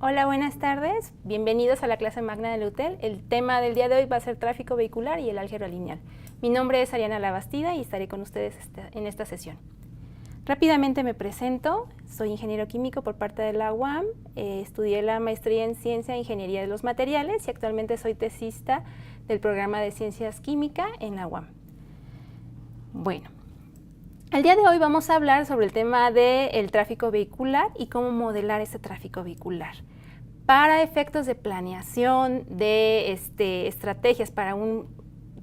Hola, buenas tardes. Bienvenidos a la clase magna de la UTEL. El tema del día de hoy va a ser tráfico vehicular y el álgebra lineal. Mi nombre es Ariana Labastida y estaré con ustedes en esta sesión. Rápidamente me presento. Soy ingeniero químico por parte de la UAM. Estudié la maestría en Ciencia e Ingeniería de los Materiales y actualmente soy tesista del programa de Ciencias Química en la UAM. Bueno. El día de hoy vamos a hablar sobre el tema del tráfico vehicular y cómo modelar ese tráfico vehicular. Para efectos de planeación, de estrategias para un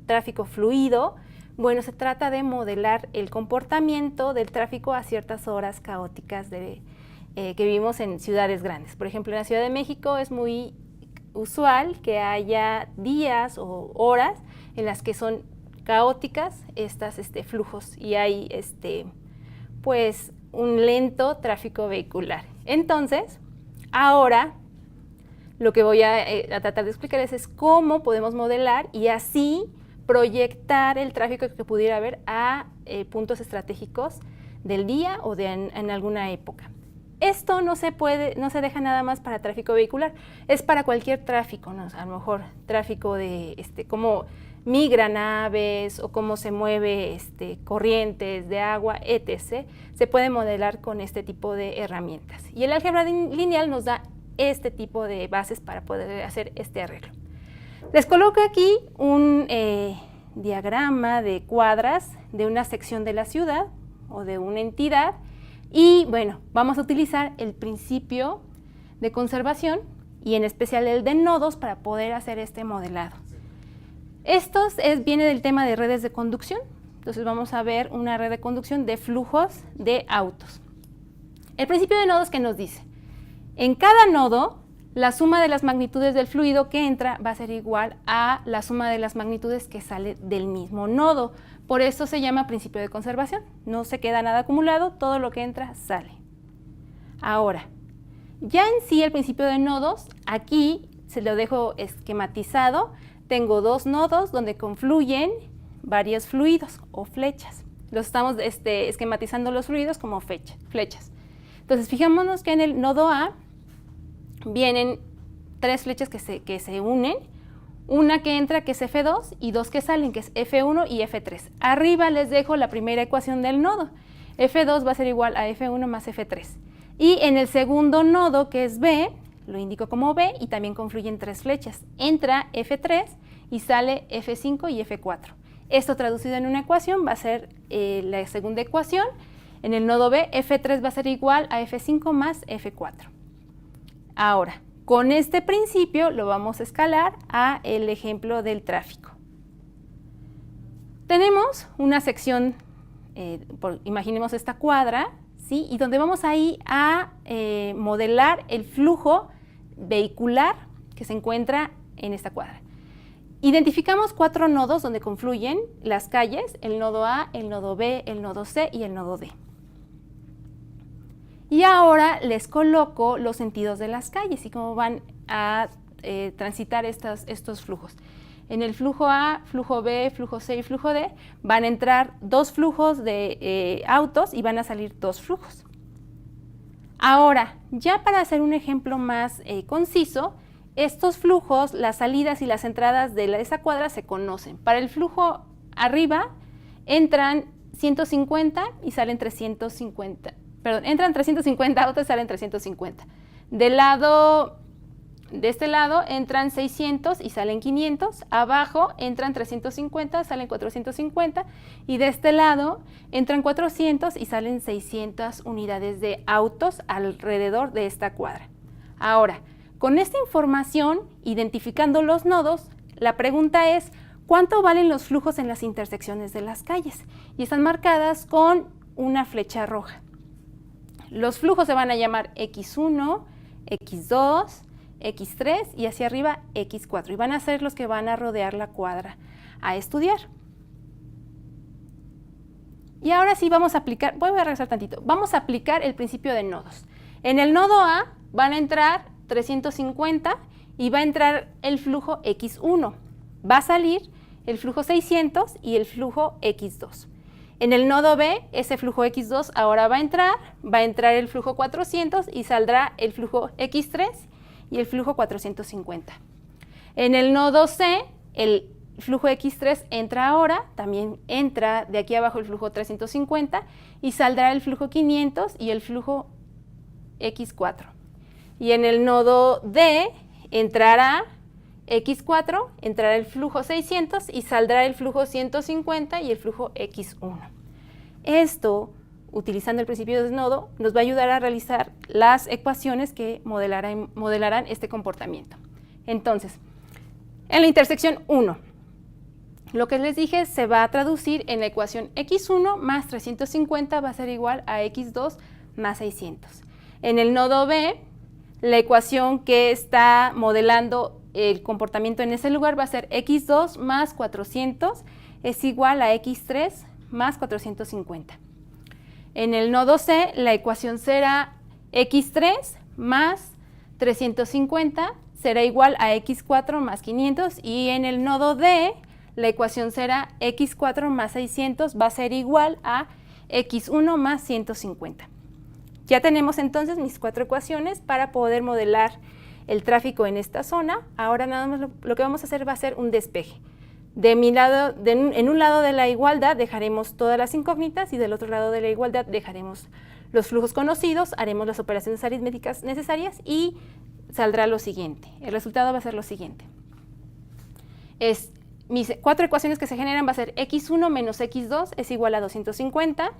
tráfico fluido, bueno, se trata de modelar el comportamiento del tráfico a ciertas horas caóticas que vivimos en ciudades grandes. Por ejemplo, en la Ciudad de México es muy usual que haya días o horas en las que son caóticas estas flujos y hay pues un lento tráfico vehicular. Entonces, ahora lo que voy a tratar de explicarles es cómo podemos modelar y así proyectar el tráfico que pudiera haber a puntos estratégicos del día o en alguna época. Esto no se deja nada más para tráfico vehicular, es para cualquier tráfico, ¿no? A lo mejor tráfico de cómo migran aves o cómo se mueve corrientes de agua, etc. Se puede modelar con este tipo de herramientas. Y el álgebra lineal nos da este tipo de bases para poder hacer este arreglo. Les coloco aquí un diagrama de cuadras de una sección de la ciudad o de una entidad y bueno, vamos a utilizar el principio de conservación y en especial el de nodos para poder hacer este modelado. Esto viene del tema de redes de conducción, entonces vamos a ver una red de conducción de flujos de autos. El principio de nodos, ¿qué nos dice? En cada nodo, la suma de las magnitudes del fluido que entra va a ser igual a la suma de las magnitudes que sale del mismo nodo. Por eso se llama principio de conservación. No se queda nada acumulado, todo lo que entra sale. Ahora, ya en sí el principio de nodos, aquí se lo dejo esquematizado. Tengo dos nodos donde confluyen varios fluidos o flechas. Los estamos esquematizando los fluidos como flechas. Entonces, fijémonos que en el nodo A vienen tres flechas que se unen, una que entra que es F2 y dos que salen que es F1 y F3. Arriba les dejo la primera ecuación del nodo. F2 va a ser igual a F1 más F3. Y en el segundo nodo que es B, lo indico como B y también confluyen tres flechas. Entra F3 y sale F5 y F4. Esto traducido en una ecuación va a ser la segunda ecuación. En el nodo B, F3 va a ser igual a F5 más F4. Ahora, con este principio lo vamos a escalar a el ejemplo del tráfico. Tenemos una sección, imaginemos esta cuadra, ¿sí? Y donde vamos ahí a modelar el flujo vehicular que se encuentra en esta cuadra. Identificamos cuatro nodos donde confluyen las calles, el nodo A, el nodo B, el nodo C y el nodo D. Y ahora les coloco los sentidos de las calles y cómo van a transitar estos flujos. En el flujo A, flujo B, flujo C y flujo D van a entrar dos flujos de autos y van a salir dos flujos. Ahora, ya para hacer un ejemplo más conciso, estos flujos, las salidas y las entradas de esa cuadra se conocen. Para el flujo arriba entran 150 y salen 350. Perdón, entran 350 autos y salen 350. De este lado entran 600 y salen 500. Abajo entran 350, salen 450. Y de este lado entran 400 y salen 600 unidades de autos alrededor de esta cuadra. Ahora, con esta información, identificando los nodos, la pregunta es, ¿cuánto valen los flujos en las intersecciones de las calles? Y están marcadas con una flecha roja. Los flujos se van a llamar X1, X2, X3 y hacia arriba X4. Y van a ser los que van a rodear la cuadra a estudiar. Y ahora sí vamos a aplicar, voy a regresar tantito, vamos a aplicar el principio de nodos. En el nodo A van a entrar 350 y va a entrar el flujo X1. Va a salir el flujo 600 y el flujo X2. En el nodo B, ese flujo X2 ahora va a entrar el flujo 400 y saldrá el flujo X3 y el flujo 450. En el nodo C, el flujo X3 entra ahora, también entra de aquí abajo el flujo 350 y saldrá el flujo 500 y el flujo X4. Y en el nodo D entrará X4, entrará el flujo 600 y saldrá el flujo 150 y el flujo X1. Esto, utilizando el principio de desnodo, nos va a ayudar a realizar las ecuaciones que modelarán este comportamiento. Entonces, en la intersección 1, lo que les dije se va a traducir en la ecuación X1 más 350 va a ser igual a X2 más 600. En el nodo B, la ecuación que está modelando el comportamiento en ese lugar va a ser X2 más 400 es igual a X3 más 450. En el nodo C, la ecuación será X3 más 350 será igual a X4 más 500 y en el nodo D, la ecuación será X4 más 600 va a ser igual a X1 más 150. Ya tenemos entonces mis 4 ecuaciones para poder modelar el tráfico en esta zona. Ahora nada más lo que vamos a hacer va a ser un despeje. En un lado de la igualdad dejaremos todas las incógnitas y del otro lado de la igualdad dejaremos los flujos conocidos, haremos las operaciones aritméticas necesarias y saldrá lo siguiente. El resultado va a ser lo siguiente. Mis 4 ecuaciones que se generan va a ser X1 menos X2 es igual a 250,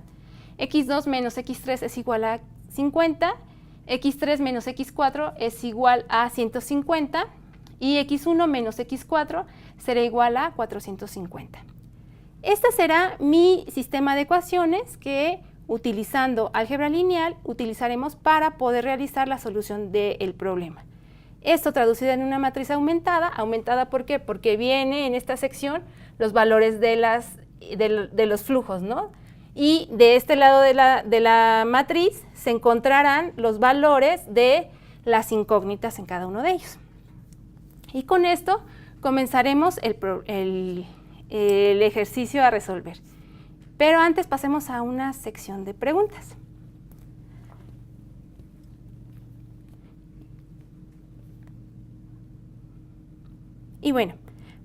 X2 menos X3 es igual a 50, X3 menos X4 es igual a 150 y X1 menos X4 será igual a 450. Este será mi sistema de ecuaciones que, utilizando álgebra lineal, utilizaremos para poder realizar la solución del problema. Esto traducido en una matriz aumentada. ¿Por qué? Porque viene en esta sección los valores de los flujos, ¿no? Y de este lado de la matriz se encontrarán los valores de las incógnitas en cada uno de ellos. Y con esto comenzaremos el ejercicio a resolver. Pero antes pasemos a una sección de preguntas. Y bueno,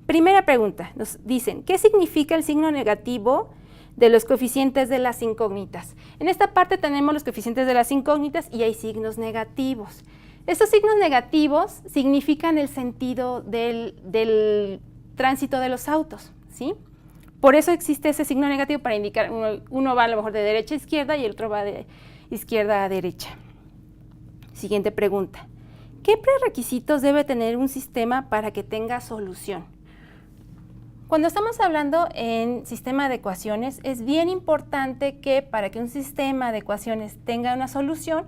primera pregunta, nos dicen, ¿qué significa el signo negativo de los coeficientes de las incógnitas? En esta parte tenemos los coeficientes de las incógnitas y hay signos negativos. Estos signos negativos significan el sentido del tránsito de los autos, ¿sí? Por eso existe ese signo negativo para indicar, uno va a lo mejor de derecha a izquierda y el otro va de izquierda a derecha. Siguiente pregunta. ¿Qué prerequisitos debe tener un sistema para que tenga solución? Cuando estamos hablando en sistema de ecuaciones, es bien importante que para que un sistema de ecuaciones tenga una solución,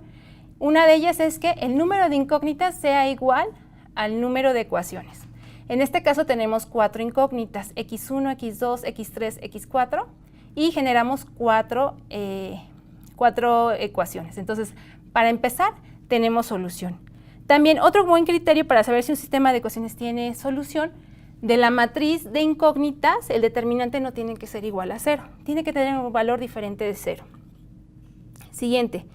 una de ellas es que el número de incógnitas sea igual al número de ecuaciones. En este caso tenemos 4 incógnitas, X1, X2, X3, X4, y generamos 4 ecuaciones. Entonces, para empezar, tenemos solución. También otro buen criterio para saber si un sistema de ecuaciones tiene solución, de la matriz de incógnitas, el determinante no tiene que ser igual a 0, tiene que tener un valor diferente de 0. Siguiente,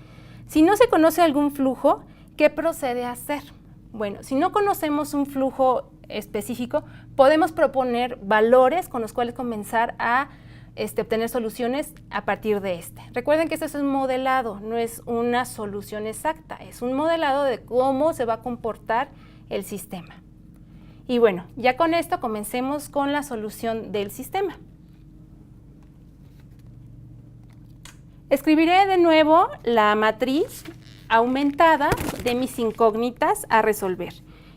si no se conoce algún flujo, ¿qué procede a hacer? Bueno, si no conocemos un flujo específico, podemos proponer valores con los cuales comenzar a obtener soluciones a partir de este. Recuerden que esto es un modelado, no es una solución exacta, es un modelado de cómo se va a comportar el sistema. Y bueno, ya con esto comencemos con la solución del sistema. Escribiré de nuevo la matriz aumentada de mis incógnitas a resolver.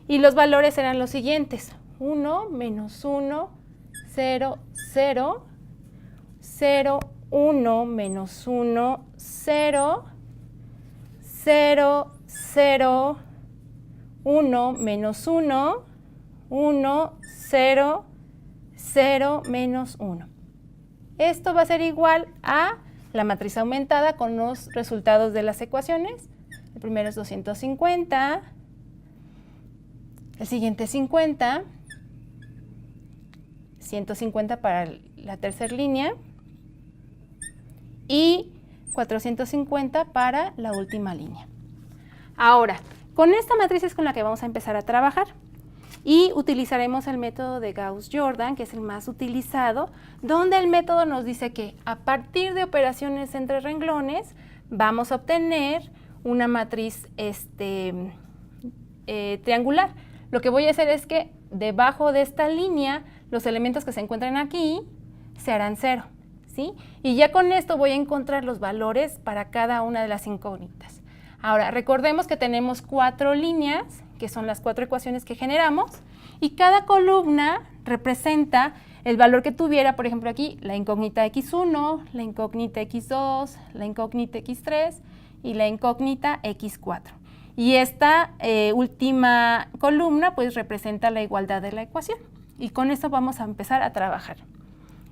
Y los valores serán los siguientes. 1, menos 1, 0, 0, 0, 1, menos 1, 0, 0, 0, 1, menos 1, 1, 0, 0, menos 1. Esto va a ser igual a la matriz aumentada con los resultados de las ecuaciones. El primero es 250, el siguiente es 50, 150 para la tercera línea y 450 para la última línea. Ahora, Con esta matriz es con la que vamos a empezar a trabajar y utilizaremos el método de Gauss-Jordan, que es el más utilizado, donde el método nos dice que a partir de operaciones entre renglones vamos a obtener una matriz triangular. Lo que voy a hacer es que debajo de esta línea los elementos que se encuentran aquí se harán 0, ¿sí? Y ya con esto voy a encontrar los valores para cada una de las incógnitas. Ahora, recordemos que tenemos 4 líneas, que son las 4 ecuaciones que generamos, y cada columna representa el valor que tuviera, por ejemplo aquí, la incógnita x1, la incógnita x2, la incógnita x3 y la incógnita x4. Y esta última columna pues representa la igualdad de la ecuación. Y con esto vamos a empezar a trabajar.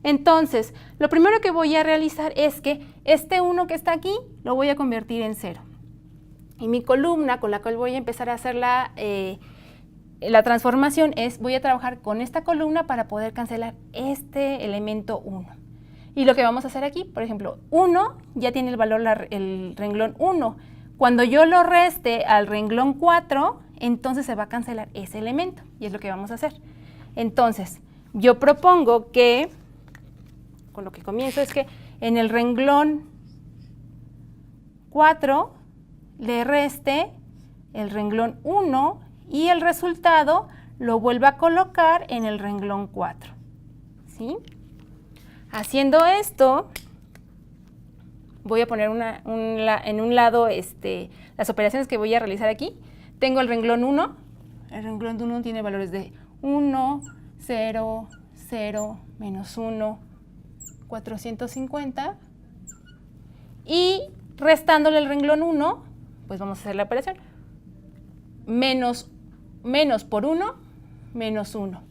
Entonces, lo primero que voy a realizar es que este 1 que está aquí lo voy a convertir en 0. Y mi columna con la cual voy a empezar a hacer la transformación es, voy a trabajar con esta columna para poder cancelar este elemento 1. Y lo que vamos a hacer aquí, por ejemplo, 1 ya tiene el valor el renglón 1. Cuando yo lo reste al renglón 4, entonces se va a cancelar ese elemento. Y es lo que vamos a hacer. Entonces, yo propongo que, con lo que comienzo, es que en el renglón 4 le reste el renglón 1 y el resultado lo vuelva a colocar en el renglón 4. ¿Sí? Haciendo esto, voy a poner en un lado las operaciones que voy a realizar aquí. Tengo el renglón 1. El renglón 1 tiene valores de 1, 0, 0, menos 1, 450. Y restándole el renglón 1, pues vamos a hacer la operación. Menos por 1, menos 1.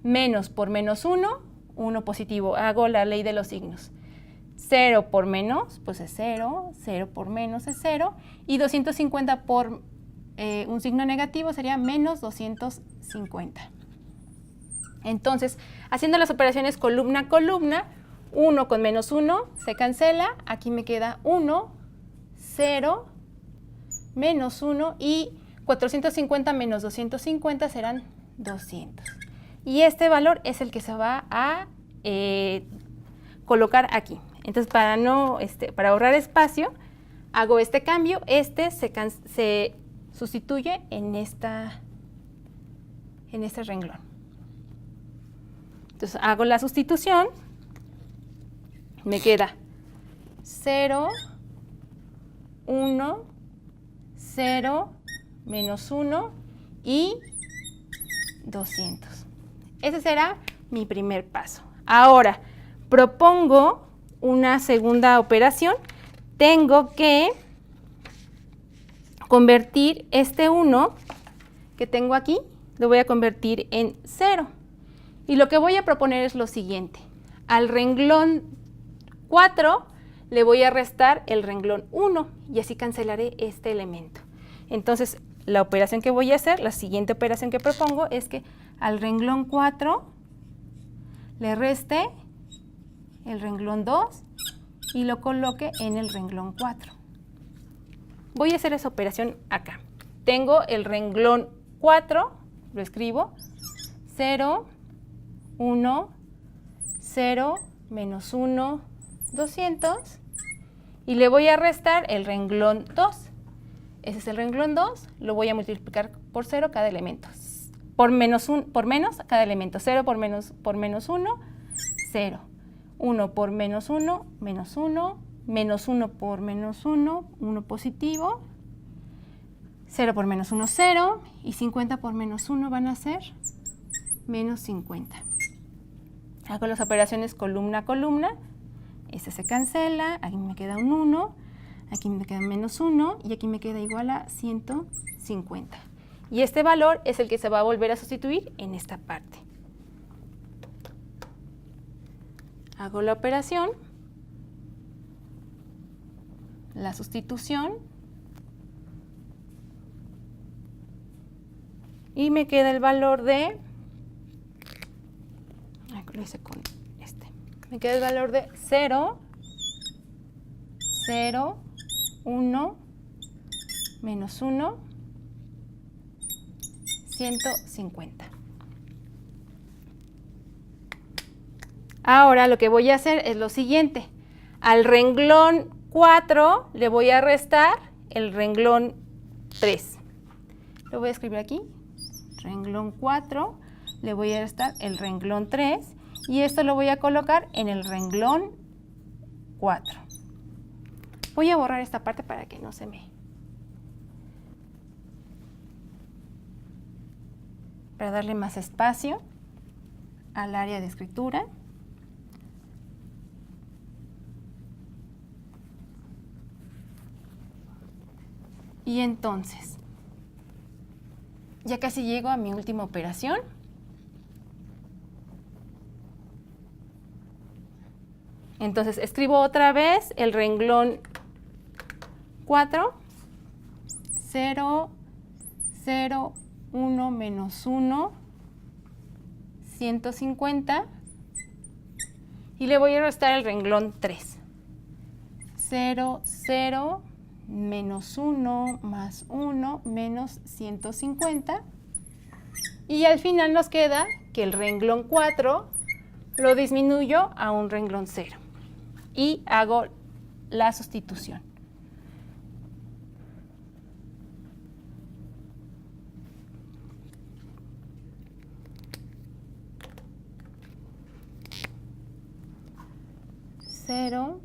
Menos por menos 1, 1 positivo. Hago la ley de los signos. 0 por menos, pues es 0. 0 por menos es 0. Y 250 por un signo negativo sería menos 250. Entonces, haciendo las operaciones columna a columna, 1 con menos 1 se cancela. Aquí me queda 1, 0, menos 1 y 450 menos 250 serán 200. Y este valor es el que se va a colocar aquí. Entonces, para ahorrar espacio, hago este cambio. Se sustituye en este renglón. Entonces, hago la sustitución. Me queda 0, 1, 0, menos 1 y 200. Ese será mi primer paso. Ahora, propongo una segunda operación. Tengo que convertir este 1 que tengo aquí, lo voy a convertir en 0. Y lo que voy a proponer es lo siguiente. Al renglón 4 le voy a restar el renglón 1 y así cancelaré este elemento. Entonces, la operación que voy a hacer, la siguiente operación que propongo es que al renglón 4 le reste el renglón 2 y lo coloque en el renglón 4. Voy a hacer esa operación acá. Tengo el renglón 4, lo escribo, 0, 1, 0, menos 1, 200, y le voy a restar el renglón 2. Ese es el renglón 2, lo voy a multiplicar por 0 cada elemento. Por menos cada elemento. 0 por menos 1, 0. 1 por menos 1, menos 1. Menos 1 por menos 1, 1 positivo. 0 por menos 1, 0. Y 50 por menos 1 van a ser menos 50. Hago las operaciones columna a columna. Este se cancela, aquí me queda un 1, aquí me queda menos 1 y aquí me queda igual a 150. Y este valor es el que se va a volver a sustituir en esta parte. Hago la operación, la sustitución, y me queda el valor de, lo hice con me queda el valor de 0, 0, 1, menos 1, 150. Ahora lo que voy a hacer es lo siguiente. Al renglón 4 le voy a restar el renglón 3. Lo voy a escribir aquí. Renglón 4, le voy a restar el renglón 3 y esto lo voy a colocar en el renglón 4. Voy a borrar esta parte para que no se me... para darle más espacio al área de escritura. Y entonces, ya casi llego a mi última operación. Entonces, escribo otra vez el renglón 4, 0, 0, 1 menos 1, 150. Y le voy a restar el renglón 3. 0, 0, menos 1 más 1 menos 150. Y al final nos queda que el renglón 4 lo disminuyo a un renglón 0. Y hago la sustitución. Cero,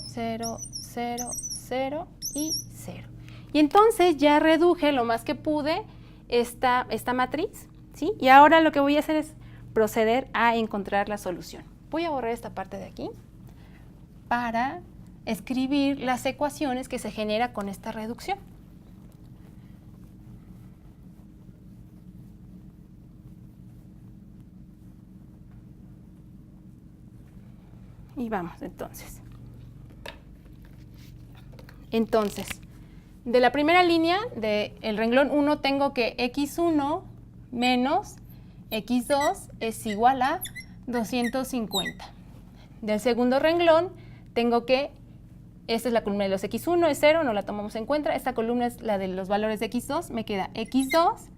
0, 0, 0 y 0. Y entonces ya reduje lo más que pude esta matriz, ¿sí? Y ahora lo que voy a hacer es proceder a encontrar la solución. Voy a borrar esta parte de aquí para escribir las ecuaciones que se genera con esta reducción. Y vamos entonces. Entonces, de la primera línea del renglón 1 tengo que x1 menos x2 es igual a 250. Del segundo renglón tengo que, esta es la columna de los x1, es 0, no la tomamos en cuenta. Esta columna es la de los valores de x2, me queda x2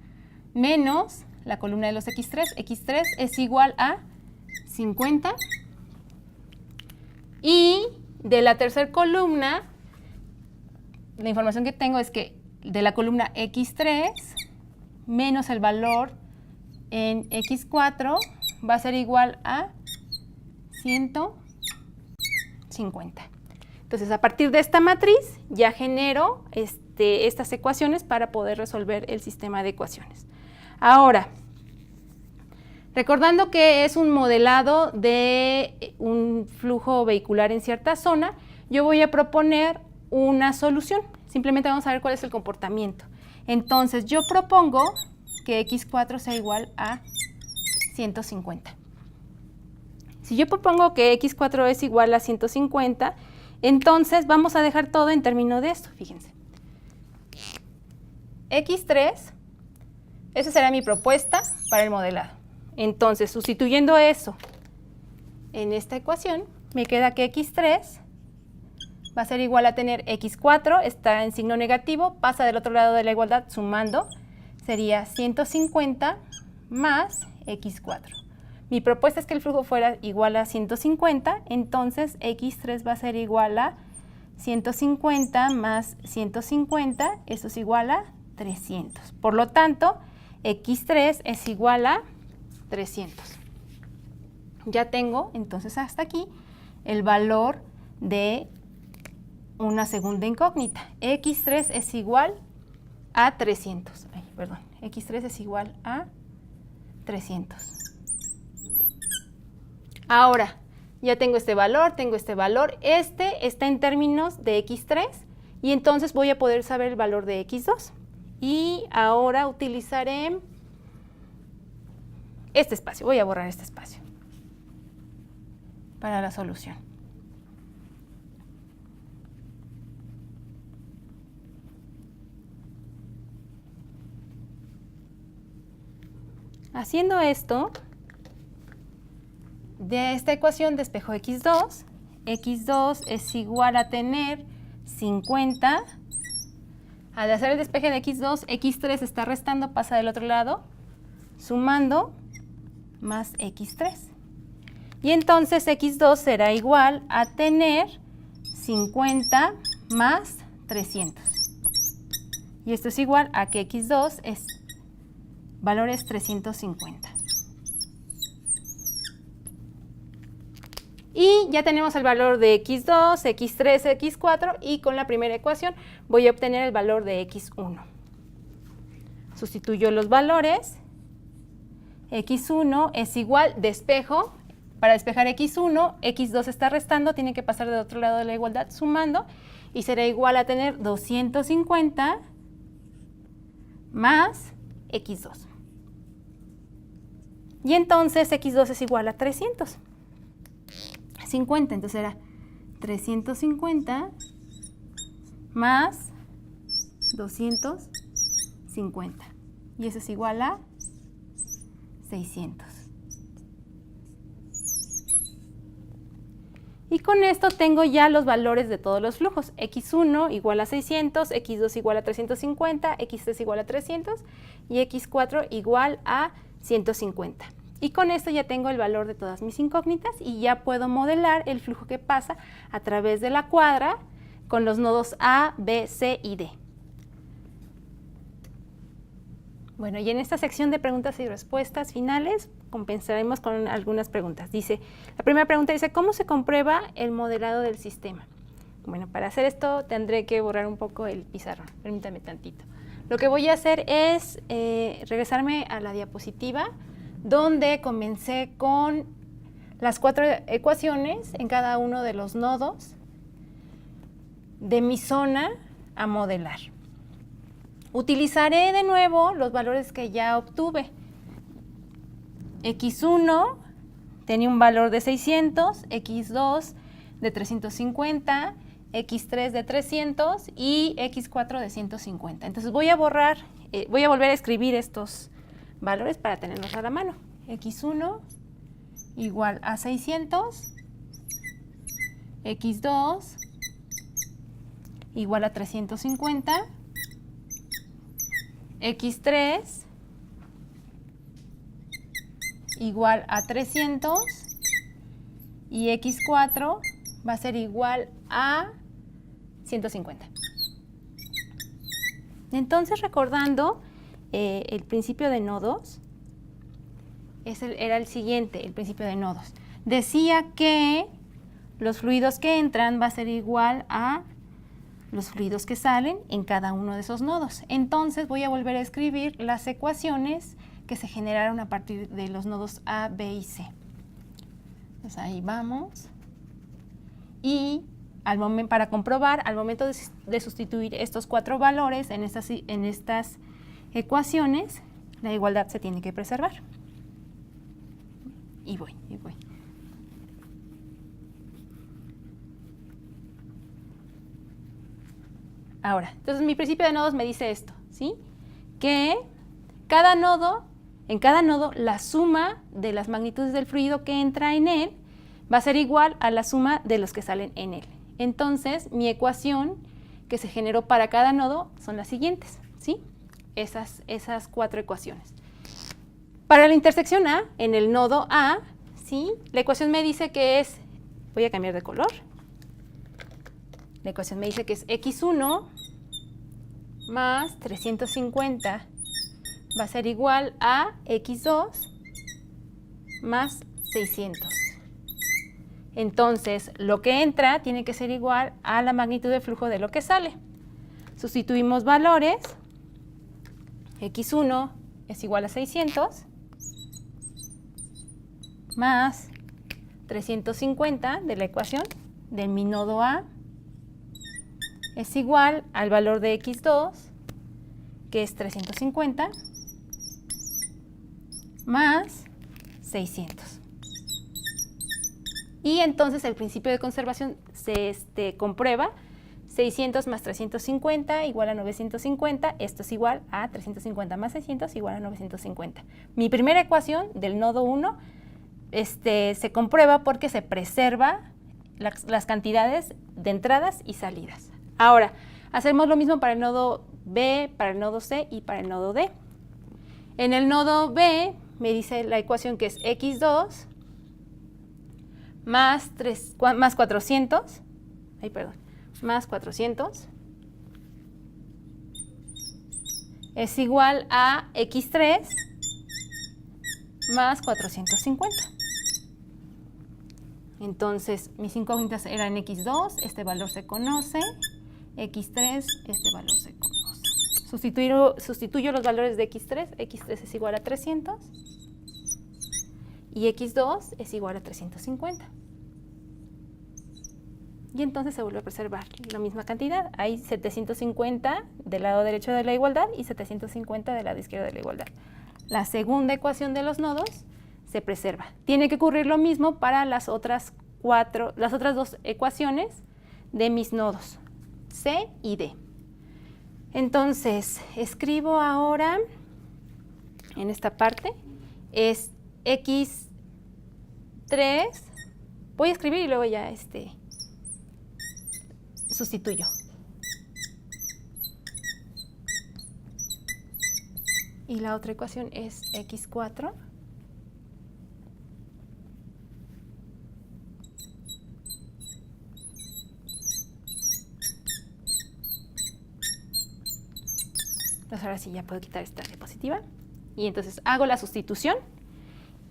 menos la columna de los x3. x3 es igual a 50. Y de la tercera columna, la información que tengo es que de la columna x3 menos el valor en x4 va a ser igual a 150. Entonces, a partir de esta matriz ya genero estas ecuaciones para poder resolver el sistema de ecuaciones. Ahora, recordando que es un modelado de un flujo vehicular en cierta zona, yo voy a proponer una solución. Simplemente vamos a ver cuál es el comportamiento. Entonces, yo propongo que x4 sea igual a 150. Si yo propongo que x4 es igual a 150, entonces vamos a dejar todo en términos de esto. Fíjense. x3, esa será mi propuesta para el modelado. Entonces, sustituyendo eso en esta ecuación, me queda que x3 va a ser igual a tener x4, está en signo negativo, pasa del otro lado de la igualdad sumando, sería 150 más x4. Mi propuesta es que el flujo fuera igual a 150, entonces x3 va a ser igual a 150 más 150, eso es igual a 300. Por lo tanto, x3 es igual a 300. Ya tengo entonces hasta aquí el valor de una segunda incógnita. x3 es igual a 300. x3 es igual a 300. Ahora, ya tengo este valor, este está en términos de x3 y entonces voy a poder saber el valor de x2. Y ahora utilizaré este espacio, voy a borrar este espacio para la solución. Haciendo esto, de esta ecuación despejo x2. x2 es igual a tener 50. Al hacer el despeje de x2, x3 está restando, pasa del otro lado, sumando más x3. Y entonces x2 será igual a tener 50 más 300. Y esto es igual a que x2 es valores 350. Y ya tenemos el valor de x2, x3, x4 y con la primera ecuación voy a obtener el valor de x1. Sustituyo los valores. x1 es igual, despejo. Para despejar x1, x2 está restando, tiene que pasar del otro lado de la igualdad sumando y será igual a tener 250 más x2. Y entonces x2 es igual a 350, entonces era 350 más 250. Y eso es igual a 600. Y con esto tengo ya los valores de todos los flujos. x1 igual a 600, x2 igual a 350, x3 igual a 300 y x4 igual a 150. Y con esto ya tengo el valor de todas mis incógnitas y ya puedo modelar el flujo que pasa a través de la cuadra con los nodos A, B, C y D. Bueno, y en esta sección de preguntas y respuestas finales compensaremos con algunas preguntas. La primera pregunta dice, ¿cómo se comprueba el modelado del sistema? Bueno, para hacer esto tendré que borrar un poco el pizarrón, permítame tantito. Lo que voy a hacer es regresarme a la diapositiva donde comencé con las 4 ecuaciones en cada uno de los nodos de mi zona a modelar. Utilizaré de nuevo los valores que ya obtuve. x1 tenía un valor de 600, x2 de 350, x3 de 300 y x4 de 150. Entonces voy a volver a escribir estos valores para tenerlos a la mano. x1 igual a 600, x2 igual a 350, x3 igual a 300 y x4 va a ser igual a 150. Entonces, recordando el principio de nodos, era el siguiente, el principio de nodos. Decía que los fluidos que entran va a ser igual a los fluidos que salen en cada uno de esos nodos. Entonces voy a volver a escribir las ecuaciones que se generaron a partir de los nodos A, B y C. Entonces ahí vamos. Y para comprobar, al momento de sustituir estos 4 valores en estas ecuaciones, la igualdad se tiene que preservar. Y voy. Ahora, entonces mi principio de nodos me dice esto, ¿sí? Que en cada nodo la suma de las magnitudes del fluido que entra en él va a ser igual a la suma de los que salen en él. Entonces, mi ecuación que se generó para cada nodo son las siguientes, ¿sí? Esas 4 ecuaciones. Para la intersección A, en el nodo A, ¿sí? La ecuación me dice que es, voy a cambiar de color. La ecuación me dice que es x1 más 350 va a ser igual a x2 más 600. Entonces, lo que entra tiene que ser igual a la magnitud de flujo de lo que sale. Sustituimos valores. x1 es igual a 600 más 350 de la ecuación de mi nodo A es igual al valor de x2, que es 350, más 600. Y entonces el principio de conservación se comprueba. 600 más 350 igual a 950. Esto es igual a 350 más 600 igual a 950. Mi primera ecuación del nodo 1 se comprueba porque se preserva las cantidades de entradas y salidas. Ahora, hacemos lo mismo para el nodo B, para el nodo C y para el nodo D. En el nodo B me dice la ecuación que es x2 más 400, más 400 es igual a x3 más 450. Entonces, mis incógnitas eran x2, este valor se conoce, x3, este valor se conoce. Sustituyo los valores de x3 es igual a 300 y x2 es igual a 350. Y entonces se vuelve a preservar la misma cantidad. Hay 750 del lado derecho de la igualdad y 750 del lado izquierdo de la igualdad. La segunda ecuación de los nodos se preserva. Tiene que ocurrir lo mismo para las otras dos ecuaciones de mis nodos, C y D. Entonces, escribo ahora, en esta parte, es x3, voy a escribir y luego ya sustituyo. Y la otra ecuación es x4 Entonces ahora sí ya puedo quitar esta diapositiva. Y entonces hago la sustitución.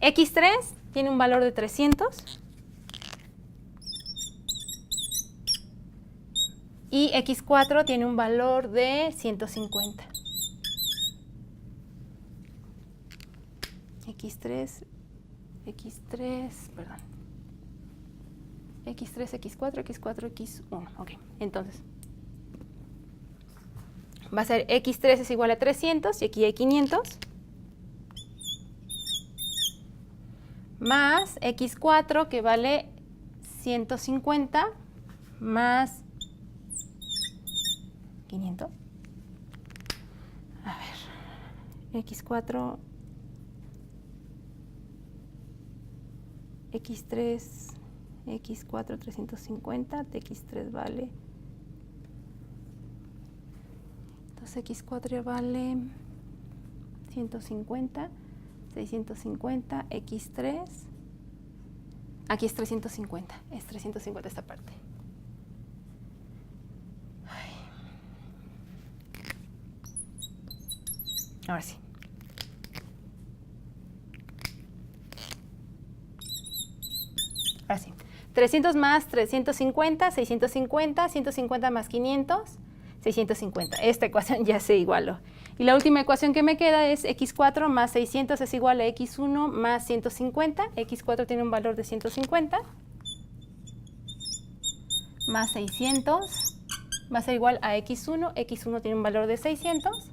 x3 tiene un valor de 300. Y x4 tiene un valor de 150. x3, perdón. x3, x4, x4, x1. Ok, entonces va a ser x3 es igual a 300 y aquí hay 500. Más x4 que vale 150 más 500. A ver, x4, x3, x4 350, x3 vale. Entonces x4 vale 150, 650, x3, aquí es 350, es 350 esta parte. Ahora sí. Ahora sí. 300 más 350, 650, 150 más 500, 650. Esta ecuación ya se igualó. Y la última ecuación que me queda es x4 más 600 es igual a x1 más 150. x4 tiene un valor de 150. Más 600 va a ser igual a x1. x1 tiene un valor de 600.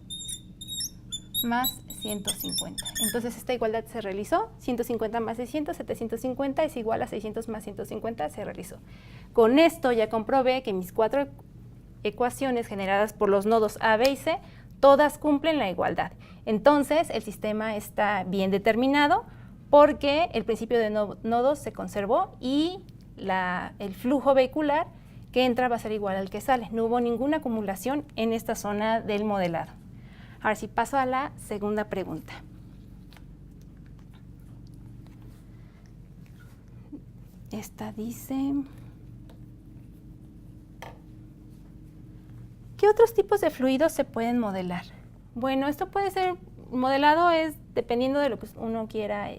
Más 150. Entonces esta igualdad se realizó. 150 más 600, 750 es igual a 600 más 150, se realizó. Con esto ya comprobé que mis 4 ecuaciones generadas por los nodos A, B y C, todas cumplen la igualdad. Entonces el sistema está bien determinado porque el principio de nodos se conservó y el flujo vehicular que entra va a ser igual al que sale. No hubo ninguna acumulación en esta zona del modelado. Ahora sí, paso a la segunda pregunta. Esta dice, ¿qué otros tipos de fluidos se pueden modelar? Bueno, esto puede ser, modelado es dependiendo de lo que uno quiera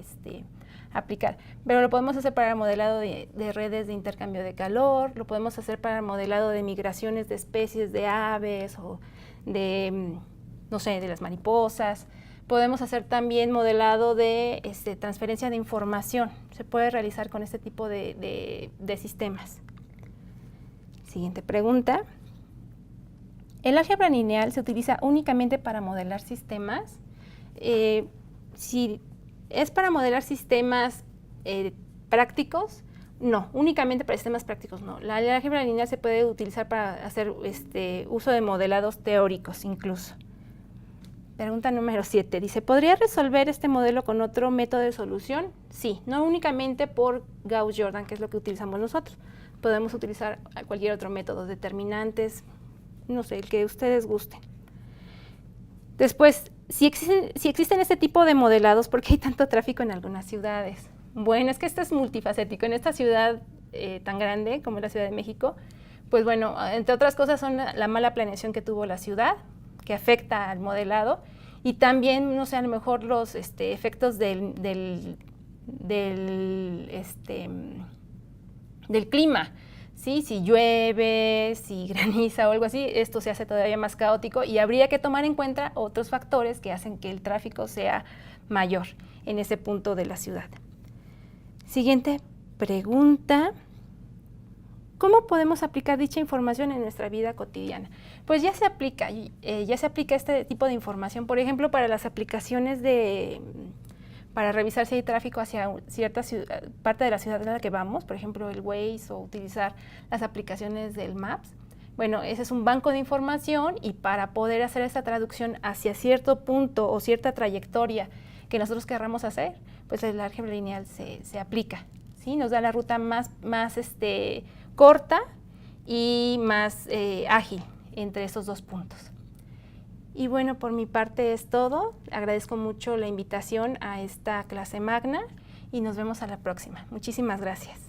aplicar, pero lo podemos hacer para el modelado de redes de intercambio de calor, lo podemos hacer para el modelado de migraciones de especies de aves o de, no sé, de las mariposas. Podemos hacer también modelado de transferencia de información. Se puede realizar con este tipo de sistemas. Siguiente pregunta. ¿El álgebra lineal se utiliza únicamente para modelar sistemas? Si es para modelar sistemas prácticos, no. Únicamente para sistemas prácticos, no. La álgebra lineal se puede utilizar para hacer uso de modelados teóricos incluso. Pregunta número 7. Dice, ¿podría resolver este modelo con otro método de solución? Sí, no únicamente por Gauss-Jordan, que es lo que utilizamos nosotros. Podemos utilizar cualquier otro método, determinantes, no sé, el que ustedes gusten. Después, si existen este tipo de modelados, ¿por qué hay tanto tráfico en algunas ciudades? Bueno, es que esto es multifacético. En esta ciudad tan grande como es la Ciudad de México, pues bueno, entre otras cosas son la mala planeación que tuvo la ciudad, que afecta al modelado, y también, no sé, a lo mejor los efectos del clima, ¿sí? Si llueve, si graniza o algo así, esto se hace todavía más caótico y habría que tomar en cuenta otros factores que hacen que el tráfico sea mayor en ese punto de la ciudad. Siguiente pregunta. ¿Cómo podemos aplicar dicha información en nuestra vida cotidiana? Pues ya se aplica este tipo de información, por ejemplo, para las aplicaciones para revisar si hay tráfico hacia cierta parte de la ciudad en la que vamos, por ejemplo, el Waze o utilizar las aplicaciones del Maps. Bueno, ese es un banco de información y para poder hacer esta traducción hacia cierto punto o cierta trayectoria que nosotros querramos hacer, pues el álgebra lineal se aplica, ¿sí? Nos da la ruta más corta y más ágil entre esos dos puntos. Y bueno, por mi parte es todo. Agradezco mucho la invitación a esta clase magna y nos vemos a la próxima. Muchísimas gracias.